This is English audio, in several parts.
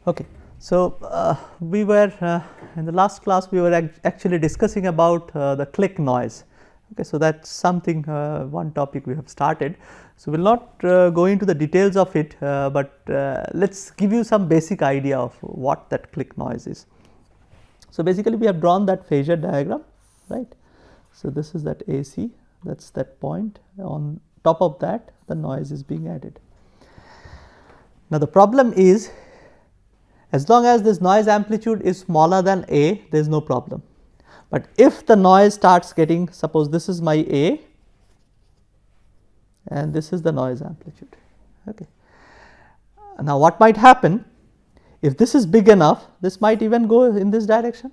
Okay. So, we were in the last class we were actually discussing about the click noise. Okay. So, that is something one topic we have started. So, we will not go into the details of it, but let us give you some basic idea of what that click noise is. So, basically we have drawn that phasor diagram, right. So, this is that AC, that is that point, on top of that the noise is being added. Now, the problem is, as long as this noise amplitude is smaller than A, there is no problem, but if the noise starts getting, suppose this is my A and this is the noise amplitude. Okay. Now, what might happen, if this is big enough, this might even go in this direction.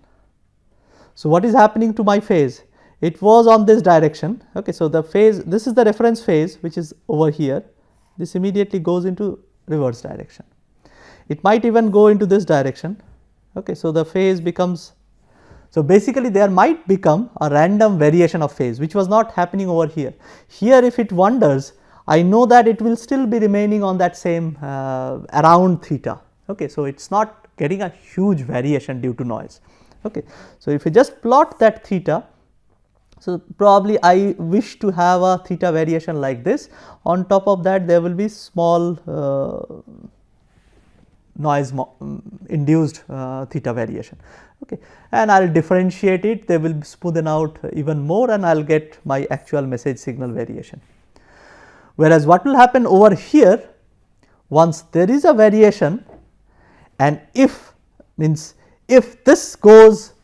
So, what is happening to my phase? It was on this direction. Okay. So, the phase, this is the reference phase which is over here, this immediately goes into reverse direction. It might even go into this direction. Okay. So, the phase becomes, so basically there might become a random variation of phase which was not happening over here. Here if it wanders, I know that it will still be remaining on that same around theta. Okay. So, it is not getting a huge variation due to noise. Okay. So, if you just plot that theta, so probably I wish to have a theta variation like this, on top of that there will be small noise induced theta variation. Okay. And I will differentiate it, they will smoothen out even more and I will get my actual message signal variation. Whereas, what will happen over here, once there is a variation and if means if this goes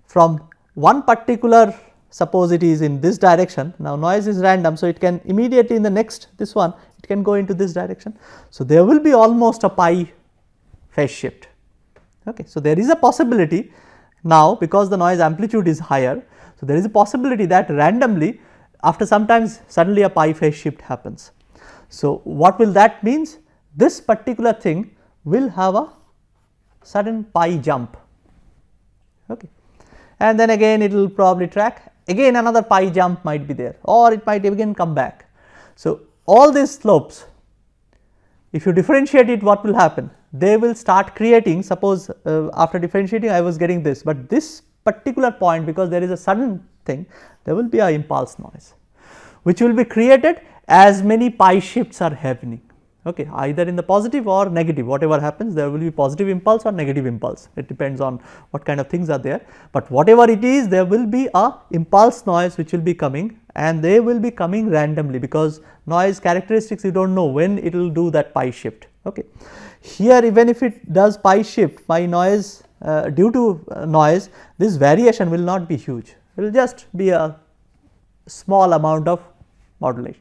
from one particular, suppose it is in this direction, now noise is random. So, it can immediately in the next this one it can go into this direction. So, there will be almost a pi phase shift. Okay. So, there is a possibility now because the noise amplitude is higher. So, there is a possibility that randomly after sometimes suddenly a pi phase shift happens. So, what will that means? This particular thing will have a sudden pi jump. Okay. And then again it will probably track, again another pi jump might be there or it might again come back. So, all these slopes, if you differentiate it, what will happen? They will start creating, suppose after differentiating I was getting this, but this particular point, because there is a sudden thing, there will be a impulse noise which will be created as many pi shifts are happening. Okay. Either in the positive or negative, whatever happens, there will be positive impulse or negative impulse, it depends on what kind of things are there, but whatever it is, there will be a impulse noise which will be coming and they will be coming randomly, because noise characteristics you do not know when it will do that pi shift. Okay. Here even if it does pi shift, my noise due to noise, this variation will not be huge, it will just be a small amount of modulation,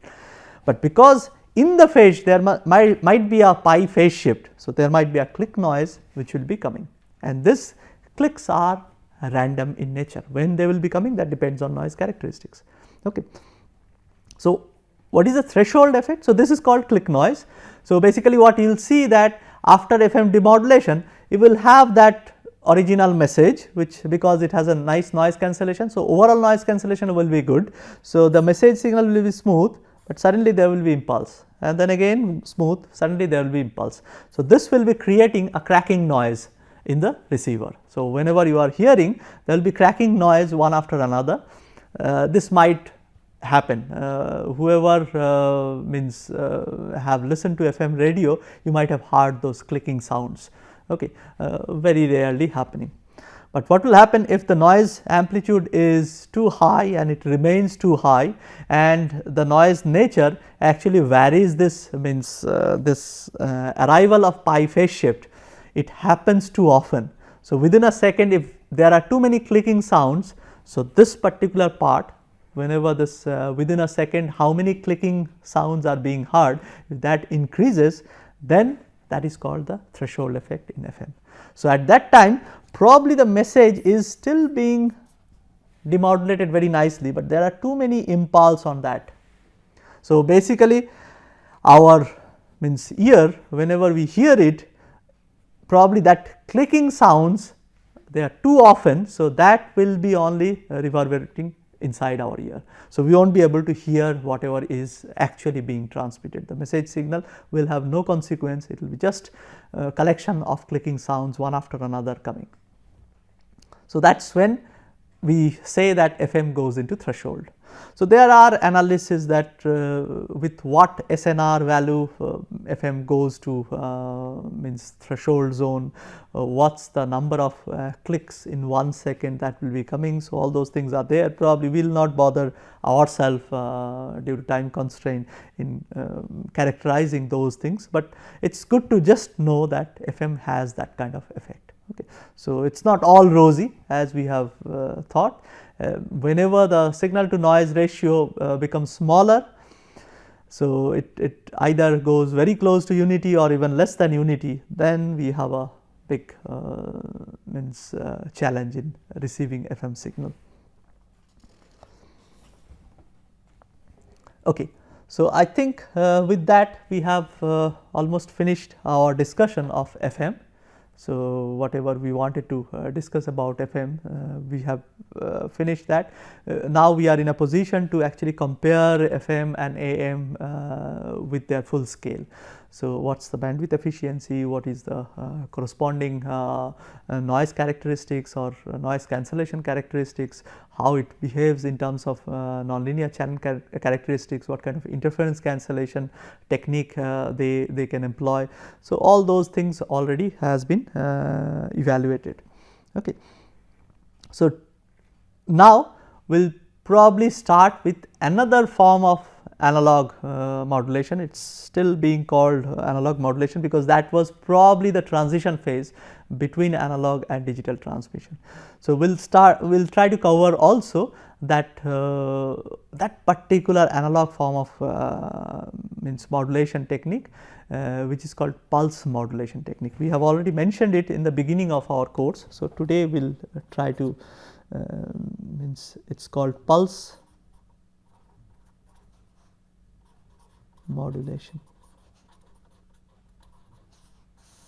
but because in the phase there might be a pi phase shift. So, there might be a click noise which will be coming and this clicks are random in nature. When they will be coming, that depends on noise characteristics. Okay. So, what is the threshold effect? So, this is called click noise. So, basically what you will see that after FM demodulation you will have that original message which, because it has a nice noise cancellation. So, overall noise cancellation will be good. So, the message signal will be smooth, but suddenly there will be impulse and then again smooth, suddenly there will be impulse. So, this will be creating a cracking noise in the receiver. So, whenever you are hearing, there will be cracking noise one after another. This might happen, whoever have listened to FM radio, you might have heard those clicking sounds. Okay. Very rarely happening. But what will happen if the noise amplitude is too high and it remains too high and the noise nature actually varies, this means this arrival of pi phase shift, it happens too often. So, within a second if there are too many clicking sounds, so this particular part, whenever this within a second how many clicking sounds are being heard, if that increases, then that is called the threshold effect in FM. So, at that time probably the message is still being demodulated very nicely, but there are too many impulse on that. So, basically our means ear, whenever we hear it, probably that clicking sounds they are too often. So, that will be only reverberating inside our ear. So, we will not be able to hear whatever is actually being transmitted. The message signal will have no consequence, it will be just a collection of clicking sounds one after another coming. So, that is when we say that FM goes into threshold. So, there are analyses that with what SNR value FM goes to means threshold zone, what is the number of clicks in 1 second that will be coming. So, all those things are there. Probably we will not bother ourselves due to time constraint in characterizing those things, but it is good to just know that FM has that kind of effect. Okay. So, it is not all rosy as we have thought. Whenever the signal to noise ratio becomes smaller, so it either goes very close to unity or even less than unity, then we have a big challenge in receiving FM signal. Okay. So, I think with that we have almost finished our discussion of FM. So, whatever we wanted to discuss about FM, we have finished that. Now, we are in a position to actually compare FM and AM with their full scale. So, what is the bandwidth efficiency, what is the corresponding noise characteristics or noise cancellation characteristics, how it behaves in terms of nonlinear channel characteristics, what kind of interference cancellation technique they can employ. So, all those things already has been evaluated. Okay. So, now we will probably start with another form of analog modulation. It is still being called analog modulation because that was probably the transition phase between analog and digital transmission. So, we will try to cover also that that particular analog form of modulation technique which is called pulse modulation technique. We have already mentioned it in the beginning of our course. So, today we will try to it is called pulse modulation.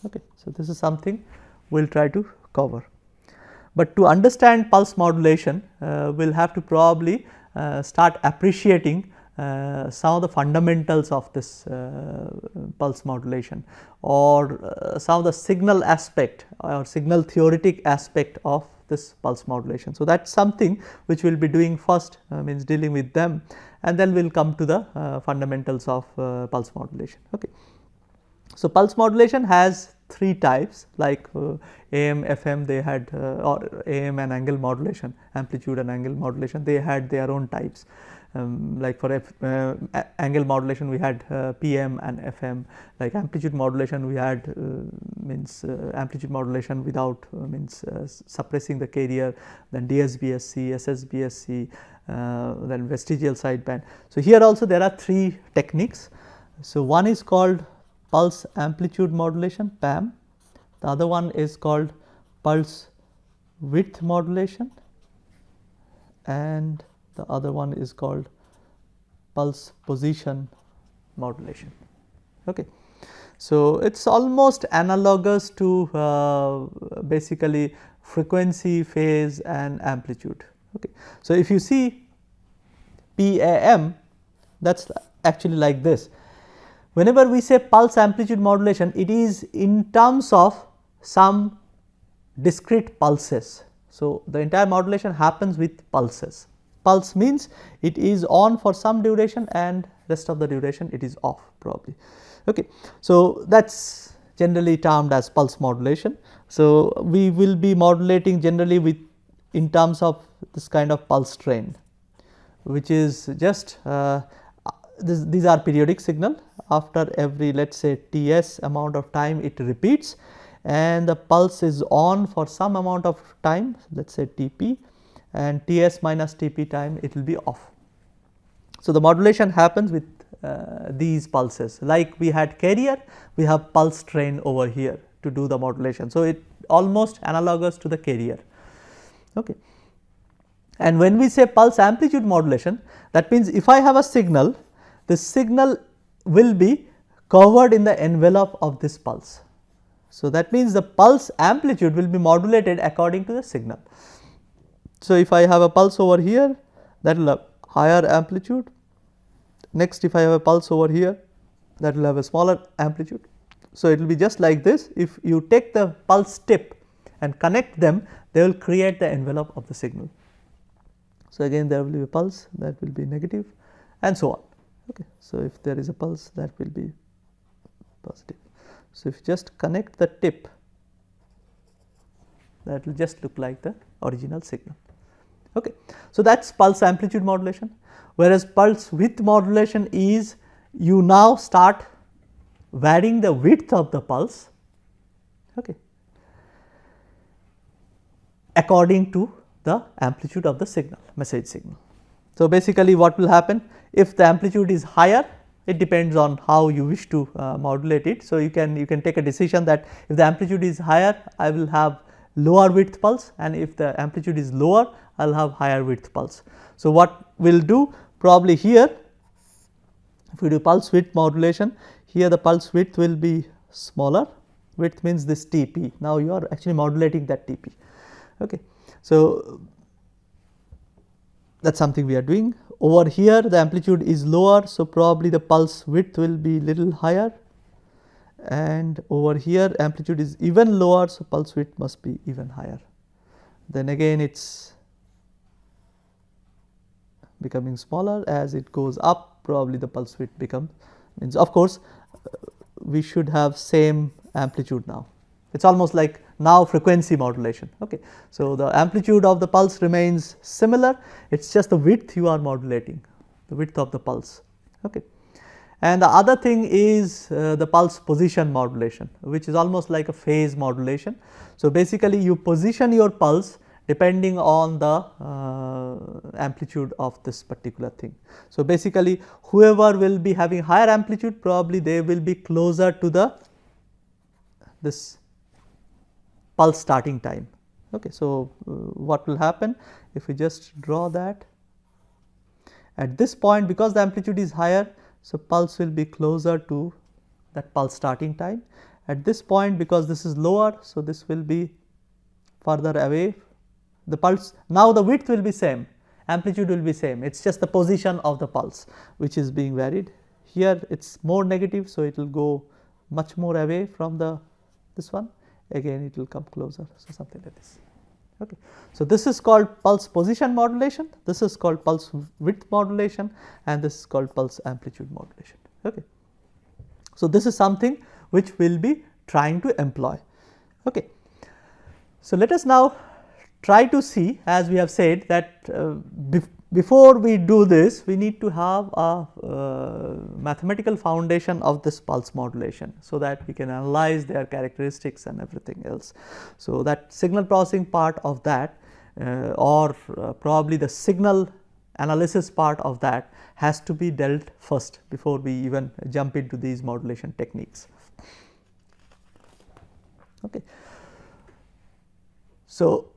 Okay. So, this is something we will try to cover, but to understand pulse modulation we will have to probably start appreciating some of the fundamentals of this pulse modulation or some of the signal aspect or signal theoretic aspect of this pulse modulation. So, that is something which we will be doing first, means dealing with them, and then we will come to the fundamentals of pulse modulation. Okay. So, pulse modulation has 3 types like AM, FM they had or AM and angle modulation, amplitude and angle modulation, they had their own types. Like for angle modulation we had PM and FM, like amplitude modulation we had amplitude modulation without suppressing the carrier, then DSBSC, SSBSC, then vestigial sideband. So, here also there are 3 techniques. So, one is called pulse amplitude modulation, PAM, the other one is called pulse width modulation, and the other one is called pulse position modulation. Okay. So, it is almost analogous to basically frequency, phase and amplitude. Okay. So, if you see PAM, that is actually like this. Whenever we say pulse amplitude modulation, it is in terms of some discrete pulses. So, the entire modulation happens with pulses. Pulse means it is on for some duration and rest of the duration it is off probably. Okay. So, that is generally termed as pulse modulation. So, we will be modulating generally with in terms of this kind of pulse train, which is just these are periodic signal. After every let us say Ts amount of time it repeats and the pulse is on for some amount of time, let us say Tp, and Ts minus Tp time it will be off. So, the modulation happens with these pulses, like we had carrier, we have pulse train over here to do the modulation. So, it almost analogous to the carrier. Okay. And when we say pulse amplitude modulation, that means if I have a signal, the signal will be covered in the envelope of this pulse. So, that means the pulse amplitude will be modulated according to the signal. So, if I have a pulse over here that will have higher amplitude. Next, if I have a pulse over here, that will have a smaller amplitude. So, it will be just like this. If you take the pulse tip and connect them, they will create the envelope of the signal. So, again there will be a pulse, that will be negative, and so on. Okay. So, if there is a pulse, that will be positive. So, if you just connect the tip, that will just look like the original signal. Okay. So, that is pulse amplitude modulation, whereas pulse width modulation is you now start varying the width of the pulse, okay, according to the amplitude of the signal, message signal. So, basically what will happen, if the amplitude is higher, it depends on how you wish to modulate it. So, you can take a decision that if the amplitude is higher, I will have lower width pulse, and if the amplitude is lower, I will have higher width pulse. So, what we will do probably here, if we do pulse width modulation, here the pulse width will be smaller, width means this Tp, now you are actually modulating that Tp. Okay. So, that is something we are doing. Over here the amplitude is lower, so probably the pulse width will be little higher, and over here amplitude is even lower, so pulse width must be even higher. Then again it is becoming smaller, as it goes up probably the pulse width becomes, means of course we should have same amplitude now. It is almost like now frequency modulation. Okay. So, the amplitude of the pulse remains similar, it is just the width you are modulating, the width of the pulse. Okay. And the other thing is the pulse position modulation, which is almost like a phase modulation. So, basically you position your pulse depending on the amplitude of this particular thing. So, basically whoever will be having higher amplitude, probably they will be closer to the this pulse starting time. Okay. So, what will happen if we just draw that at this point, because the amplitude is higher, so pulse will be closer to that pulse starting time. At this point, because this is lower, so this will be further away, the pulse, now the width will be same, amplitude will be same, it is just the position of the pulse which is being varied. Here it is more negative, so it will go much more away from the this one, again it will come closer, so something like this. Okay. So, this is called pulse position modulation, this is called pulse width modulation, and this is called pulse amplitude modulation. Okay. So, this is something which we will be trying to employ. Okay. So, let us now try to see, as we have said that before we do this, we need to have a mathematical foundation of this pulse modulation, so that we can analyze their characteristics and everything else. So, that signal processing part of that or probably the signal analysis part of that has to be dealt first before we even jump into these modulation techniques. Okay. So,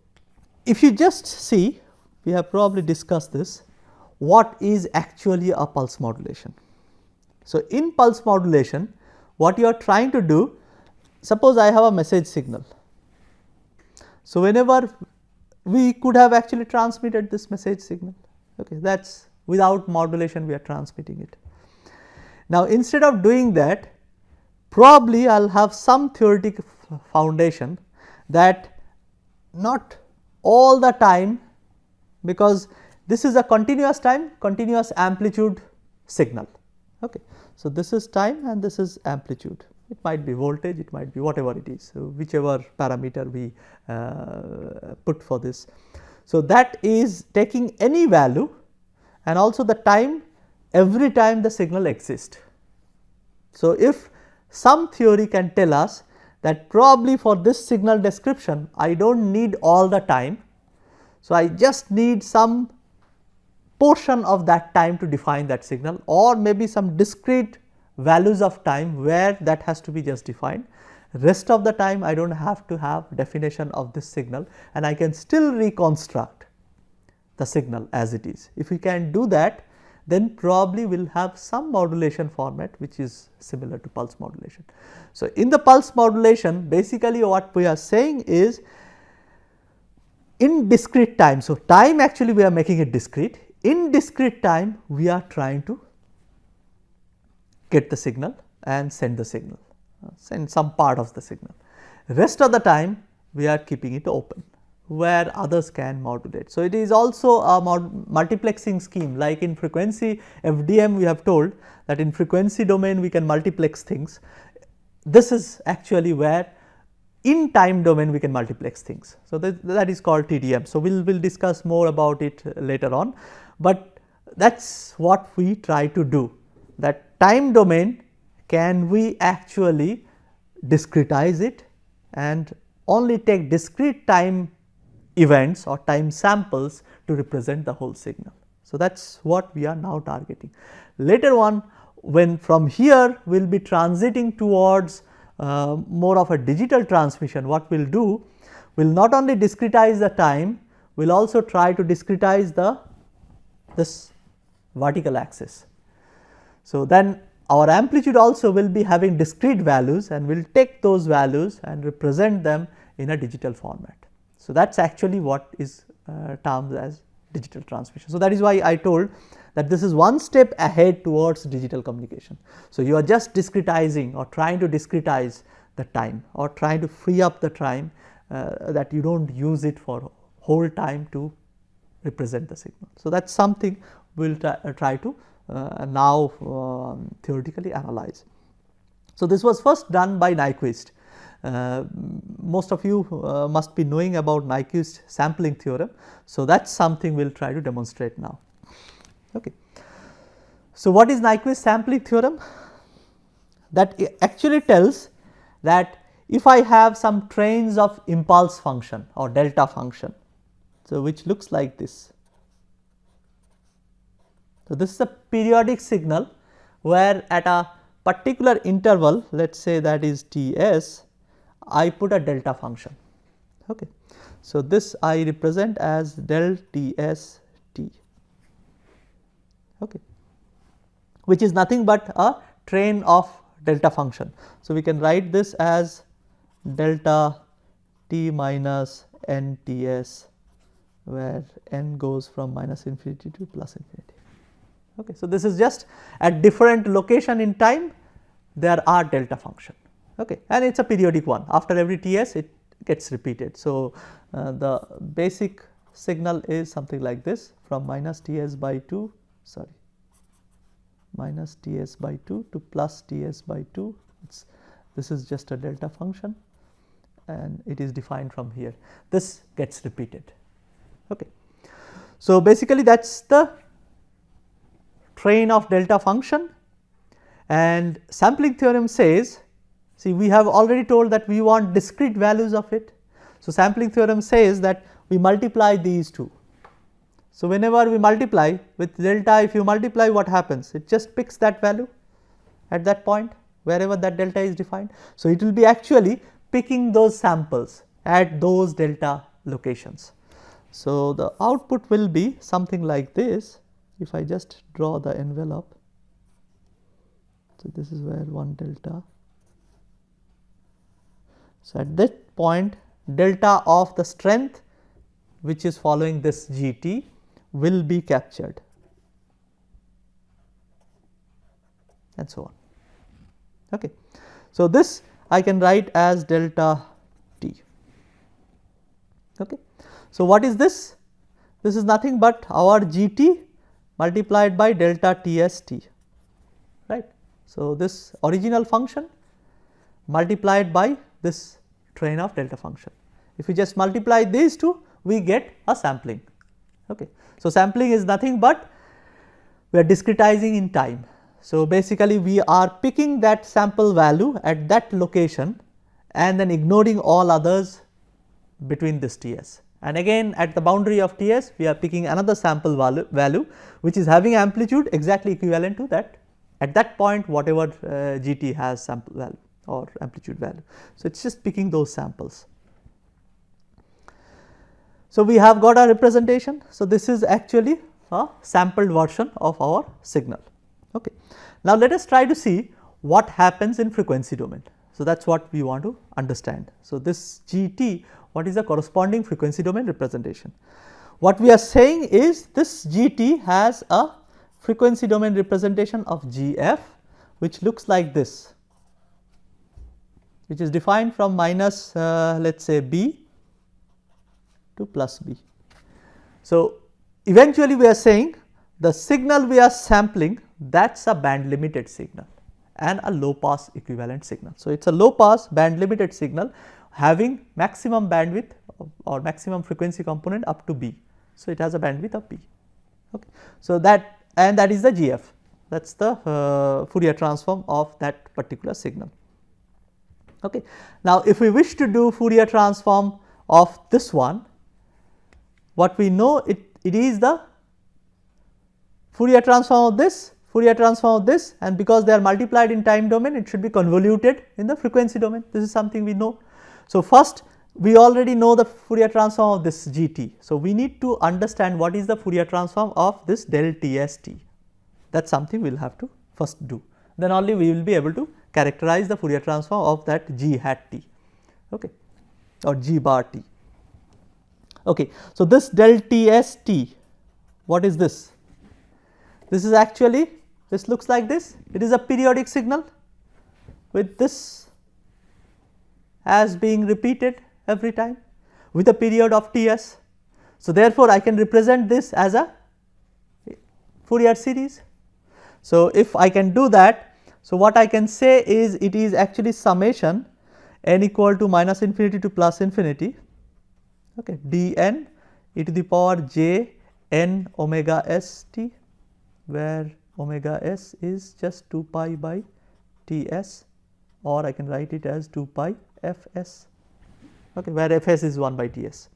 if you just see, we have probably discussed this, what is actually a pulse modulation. So, in pulse modulation, what you are trying to do, suppose I have a message signal. So, whenever we could have actually transmitted this message signal, okay, that is without modulation we are transmitting it. Now, instead of doing that, probably I will have some theoretical foundation that not all the time, because this is a continuous time, continuous amplitude signal. Okay. So, this is time and this is amplitude, it might be voltage, it might be whatever it is, so whichever parameter we put for this. So, that is taking any value and also the time every time the signal exists. So, if some theory can tell us that probably for this signal description I do not need all the time, so I just need some portion of that time to define that signal, or maybe some discrete values of time where that has to be just defined. Rest of the time I do not have to have definition of this signal, and I can still reconstruct the signal as it is. If we can do that, then probably we will have some modulation format which is similar to pulse modulation. So, in the pulse modulation, basically what we are saying is in discrete time. So, time actually we are making it discrete. in discrete time we are trying to get the signal and send the signal, send some part of the signal. Rest of the time we are keeping it open where others can modulate. So, it is also a multiplexing scheme, like in frequency FDM we have told that in frequency domain we can multiplex things. This is actually where in time domain we can multiplex things. So, that is called TDM. So, we will discuss more about it later on, but that is what we try to do, that time domain can we actually discretize it and only take discrete time events or time samples to represent the whole signal. So, that is what we are now targeting. Later on, when from here we will be transiting towards more of a digital transmission, what we will do, we will not only discretize the time, we will also try to discretize this vertical axis. So, then our amplitude also will be having discrete values and we will take those values and represent them in a digital format. So, that is actually what is termed as digital transmission. So, that is why I told that this is one step ahead towards digital communication. So, you are just discretizing or trying to discretize the time or trying to free up the time that you do not use it for whole time to represent the signal. So, that is something we will try to now theoretically analyze. So, this was first done by Nyquist. Most of you must be knowing about Nyquist sampling theorem. So, that is something we will try to demonstrate now. Okay. So, what is Nyquist sampling theorem? That actually tells that if I have some trains of impulse function or delta function, so which looks like this. So, this is a periodic signal where at a particular interval, let us say that is Ts, I put a delta function. Okay. So, this I represent as del Ts t, okay, which is nothing but a train of delta function. So, we can write this as delta t minus n Ts, where n goes from minus infinity to plus infinity. Okay. So, this is just at different location in time there are delta function, okay, and it is a periodic one. After every Ts it gets repeated. So, the basic signal is something like this from minus Ts by 2 minus Ts by 2 to plus Ts by 2. This is just a delta function and it is defined from here. This gets repeated. Okay. So, basically that is the train of delta function, and sampling theorem says, see, we have already told that we want discrete values of it. So, sampling theorem says that we multiply these two. So, whenever we multiply with delta, if you multiply, what happens? It just picks that value at that point wherever that delta is defined. So, it will be actually picking those samples at those delta locations. So, the output will be something like this. If I just draw the envelope, so this is where one delta. So, at that point delta of the strength which is following this GT will be captured and so on. Okay. So, this I can write as delta t. Okay. So, what is this? This is nothing but our GT multiplied by delta TST, right. So, this original function multiplied by this train of delta function. If we just multiply these two, we get a sampling. Okay. So, sampling is nothing but we are discretizing in time. So, basically we are picking that sample value at that location and then ignoring all others between this Ts. And again at the boundary of Ts we are picking another sample value which is having amplitude exactly equivalent to that at that point whatever GT has sample value or amplitude value. So, it is just picking those samples. So, we have got a representation. So, this is actually a sampled version of our signal. Okay. Now, let us try to see what happens in frequency domain. So, that is what we want to understand. So, this GT, what is the corresponding frequency domain representation? what we are saying is this GT has a frequency domain representation of GF, which looks like this, which is defined from minus let us say B to plus B. So, eventually we are saying the signal we are sampling, that is a band limited signal and a low pass equivalent signal. So, it is a low pass band limited signal having maximum bandwidth or maximum frequency component up to B. So, it has a bandwidth of B. Okay. So, that is the GF, that is the Fourier transform of that particular signal. Okay. Now, if we wish to do Fourier transform of this one, what we know it is the Fourier transform of this, Fourier transform of this, and because they are multiplied in time domain, it should be convoluted in the frequency domain. This is something we know. So, first we already know the Fourier transform of this GT. So, we need to understand what is the Fourier transform of this del TST. That is something we will have to first do. Then only we will be able to characterize the Fourier transform of that G hat T, okay, or G bar T. Okay. So, this del TST, what is this? This is actually, this looks like this, it is a periodic signal with this as being repeated every time with a period of Ts. So, therefore, I can represent this as a Fourier series. So, if I can do that, so what I can say is it is actually summation n equal to minus infinity to plus infinity, okay, dn e to the power j n omega s t, where omega s is just 2 pi by Ts, or I can write it as 2 pi Fs, okay, where Fs is 1 by Ts.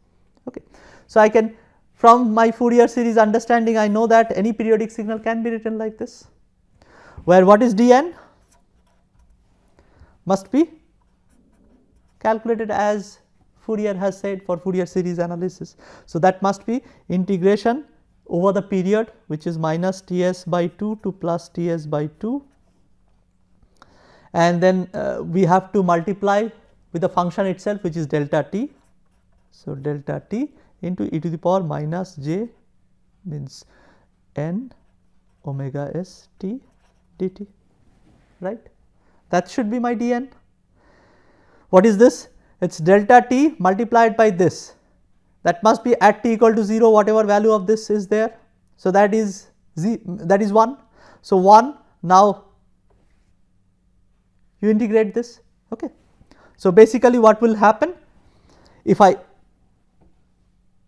Okay. So, I can, from my Fourier series understanding, I know that any periodic signal can be written like this, where what is dn must be calculated as Fourier has said for Fourier series analysis. So, that must be integration over the period, which is minus Ts by 2 to plus Ts by 2, and then we have to multiply with the function itself, which is delta t. So, delta t into e to the power minus j means n omega s t dt, right. That should be my dn. What is this? It is delta t multiplied by this, that must be at t equal to 0, whatever value of this is there. So, that is 1. So, 1, now you integrate this. Okay. So, basically what will happen, if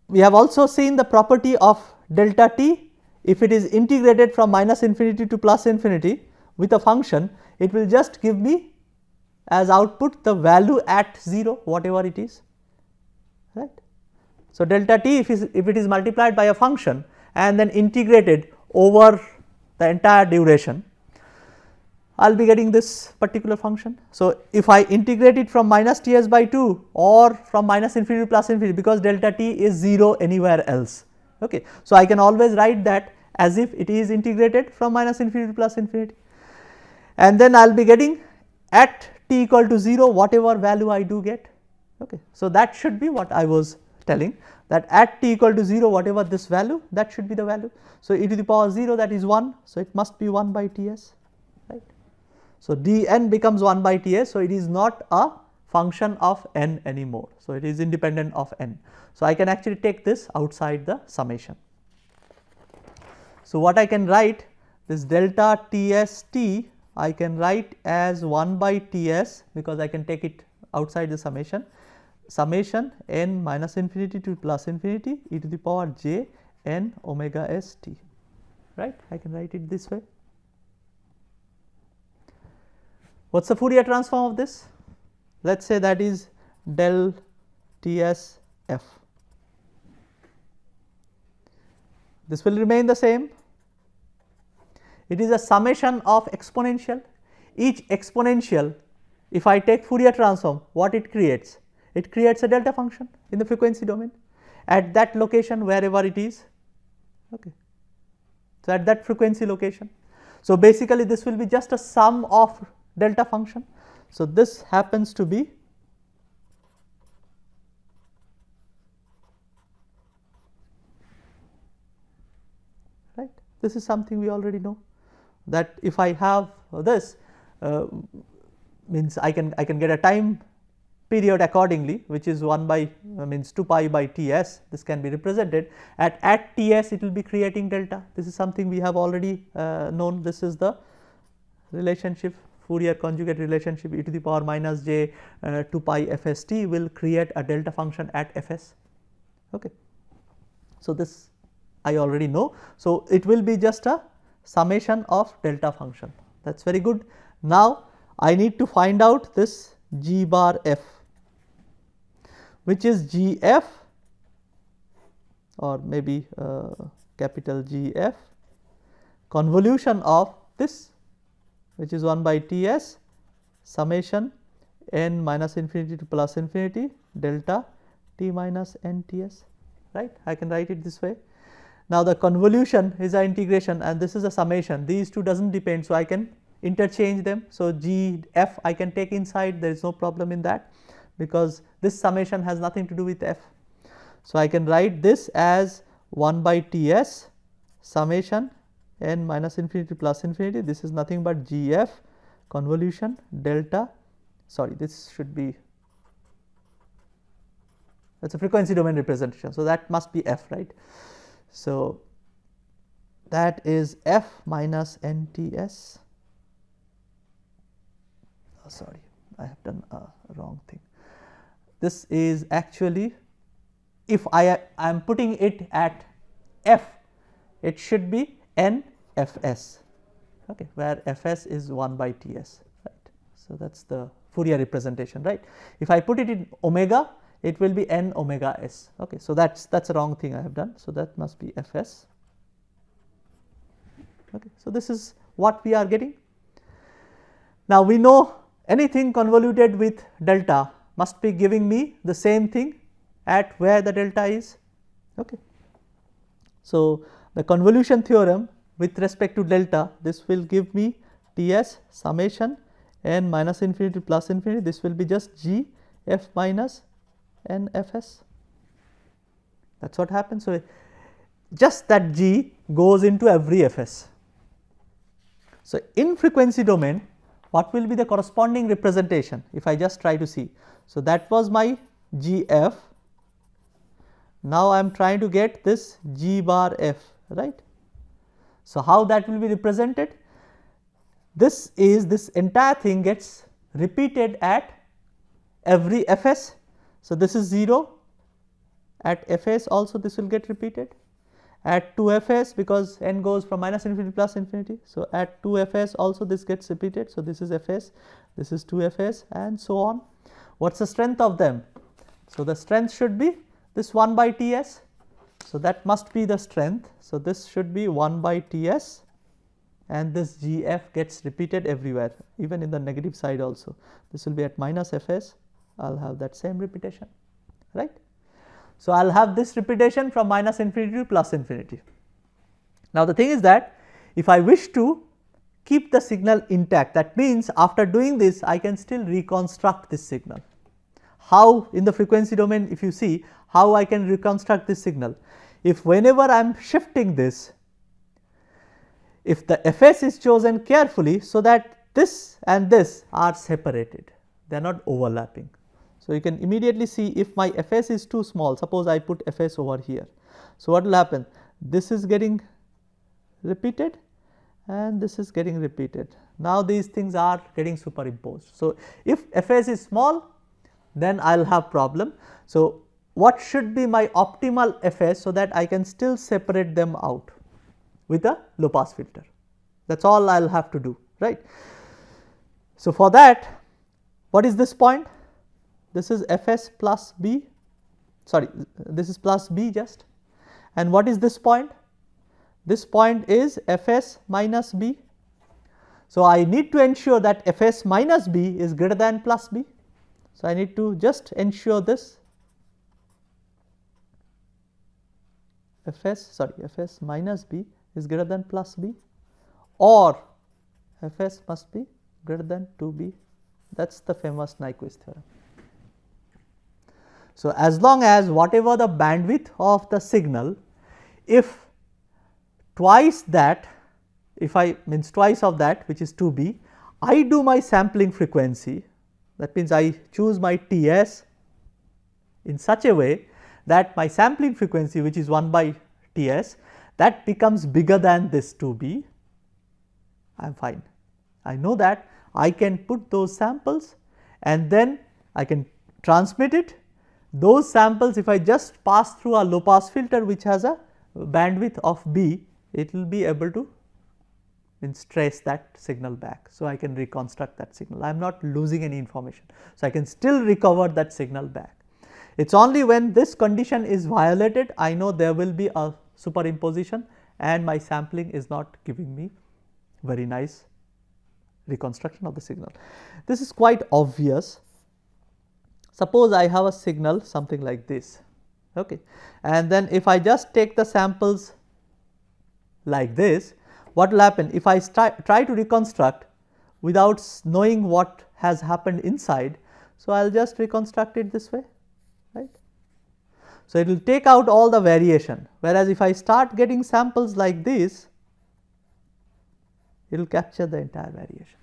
we have also seen the property of delta t, if it is integrated from minus infinity to plus infinity with a function, it will just give me as output the value at 0, whatever it is, right. So, delta t if it is multiplied by a function and then integrated over the entire duration, I will be getting this particular function. So, if I integrate it from minus Ts by 2 or from minus infinity to plus infinity, because delta t is 0 anywhere else. Okay. So, I can always write that as if it is integrated from minus infinity to plus infinity, and then I will be getting at t equal to 0 whatever value I do get. Okay. So, that should be what I was telling, that at t equal to 0 whatever this value, that should be the value. So, e to the power 0, that is 1. So, it must be 1 by Ts, right. So, dn becomes 1 by Ts. So, it is not a function of n anymore. So, it is independent of n. So, I can actually take this outside the summation. So, what I can write, this delta Tst I can write as 1 by Ts, because I can take it outside the summation, summation n minus infinity to plus infinity e to the power j n omega s t, right. I can write it this way. What is the Fourier transform of this? Let us say that is del Ts f. This will remain the same. It is a summation of exponential. Each exponential, if I take Fourier transform, what it creates? It creates a delta function in the frequency domain at that location wherever it is. Okay. So, at that frequency location. So, basically this will be just a sum of delta function. So, this happens to be This is something we already know, that if I have this means I can get a time period accordingly, which is 1 by means 2 pi by Ts. This can be represented at Ts, it will be creating delta. This is something we have already known. This is the relationship, Fourier conjugate relationship, e to the power minus j 2 pi fst will create a delta function at fs. Okay. So, this I already know. So, it will be just a summation of delta function, that is very good. Now, I need to find out this g bar f, which is gf or maybe capital Gf convolution of this, which is 1 by Ts summation n minus infinity to plus infinity delta t minus n Ts, right. I can write it this way. Now, the convolution is an integration and this is a summation, these two does not depend. So, I can interchange them. So, g f I can take inside, there is no problem in that, because this summation has nothing to do with f. So, I can write this as 1 by Ts summation n minus infinity to plus infinity, this is nothing but gf convolution delta, sorry, this should be, that is a frequency domain representation. So, that must be f, right. So, that is f minus NTS, oh, sorry, I have done a wrong thing. This is actually, if I am putting it at f, it should be n fs, okay, where fs is 1 by Ts, right. So, that is the Fourier representation, right. If I put it in omega, it will be n omega s, okay. So, that is a wrong thing I have done. So, that must be fs, okay. So, this is what we are getting. Now, we know anything convoluted with delta must be giving me the same thing at where the delta is, okay. So, the convolution theorem with respect to delta, this will give me Ts summation n minus infinity to plus infinity, this will be just g f minus n fs, that is what happens. So, just that g goes into every fs. So, in frequency domain, what will be the corresponding representation if I just try to see. So, that was my gf, now I am trying to get this g bar f, right. So, how that will be represented? This is, this entire thing gets repeated at every fs. So, this is 0, at fs also this will get repeated, at 2 fs because n goes from minus infinity to plus infinity. So, at 2 fs also this gets repeated. So, this is fs, this is 2 fs and so on. What is the strength of them? So, the strength should be this 1 by Ts. So, that must be the strength. So, this should be 1 by Ts and this Gf gets repeated everywhere, even in the negative side also. This will be at minus fs, I will have that same repetition, right. So, I will have this repetition from minus infinity to plus infinity. Now, the thing is that if I wish to keep the signal intact, that means after doing this I can still reconstruct this signal. How in the frequency domain, if you see how I can reconstruct this signal, if whenever I am shifting this, if the fs is chosen carefully so that this and this are separated, they are not overlapping. So, you can immediately see if my fs is too small, suppose I put fs over here. So, what will happen? This is getting repeated and this is getting repeated. Now, these things are getting superimposed. So, if fs is small, then I will have problem. So, what should be my optimal fs so that I can still separate them out with a low pass filter? That is all I will have to do, right. So, for that, what is this point? This is fs plus b, sorry, this is plus b just, and what is this point? This point is fs minus b. So, I need to ensure that fs minus b is greater than plus b. So, I need to just ensure this fs minus b is greater than plus b, or fs must be greater than 2b, that is the famous Nyquist theorem. So, as long as whatever the bandwidth of the signal, if twice that, if I means twice of that, which is 2b, I do my sampling frequency, that means I choose my Ts in such a way that my sampling frequency, which is 1 by Ts, that becomes bigger than this 2b, I am fine. I know that I can put those samples and then I can transmit it. Those samples, if I just pass through a low pass filter which has a bandwidth of b, it will be able to trace that signal back. So, I can reconstruct that signal, I am not losing any information. So, I can still recover that signal back. It is only when this condition is violated, I know there will be a superimposition and my sampling is not giving me very nice reconstruction of the signal. This is quite obvious. Suppose I have a signal something like this, okay, and then if I just take the samples like this, what will happen if I try to reconstruct without knowing what has happened inside. So, I will just reconstruct it this way, right. So, it will take out all the variation, whereas if I start getting samples like this, it will capture the entire variation.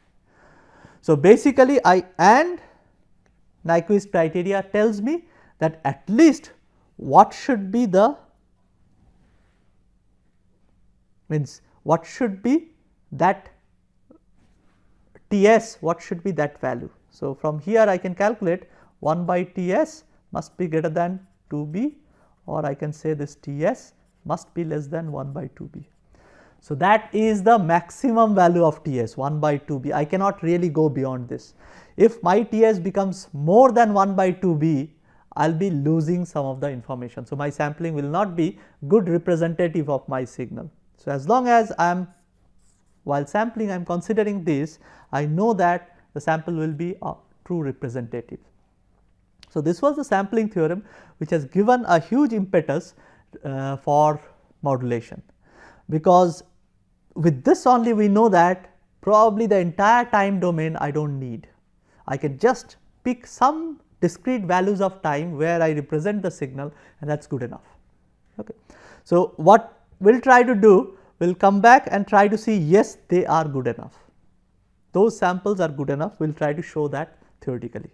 So, basically Nyquist criteria tells me that at least what should be the what should be that Ts, what should be that value. So, from here I can calculate 1 by Ts must be greater than 2b, or I can say this Ts must be less than 1 by 2b. So, that is the maximum value of Ts, 1 by 2b. I cannot really go beyond this. If my Ts becomes more than 1 by 2b, I will be losing some of the information. So, my sampling will not be good representative of my signal. So, as long as I am, while sampling I am considering this, I know that the sample will be a true representative. So, this was the sampling theorem which has given a huge impetus for modulation, because with this only we know that probably the entire time domain I do not need. I can just pick some discrete values of time where I represent the signal, and that is good enough. Okay. So, what we will try to do, we will come back and try to see, yes, they are good enough, those samples are good enough, we will try to show that theoretically.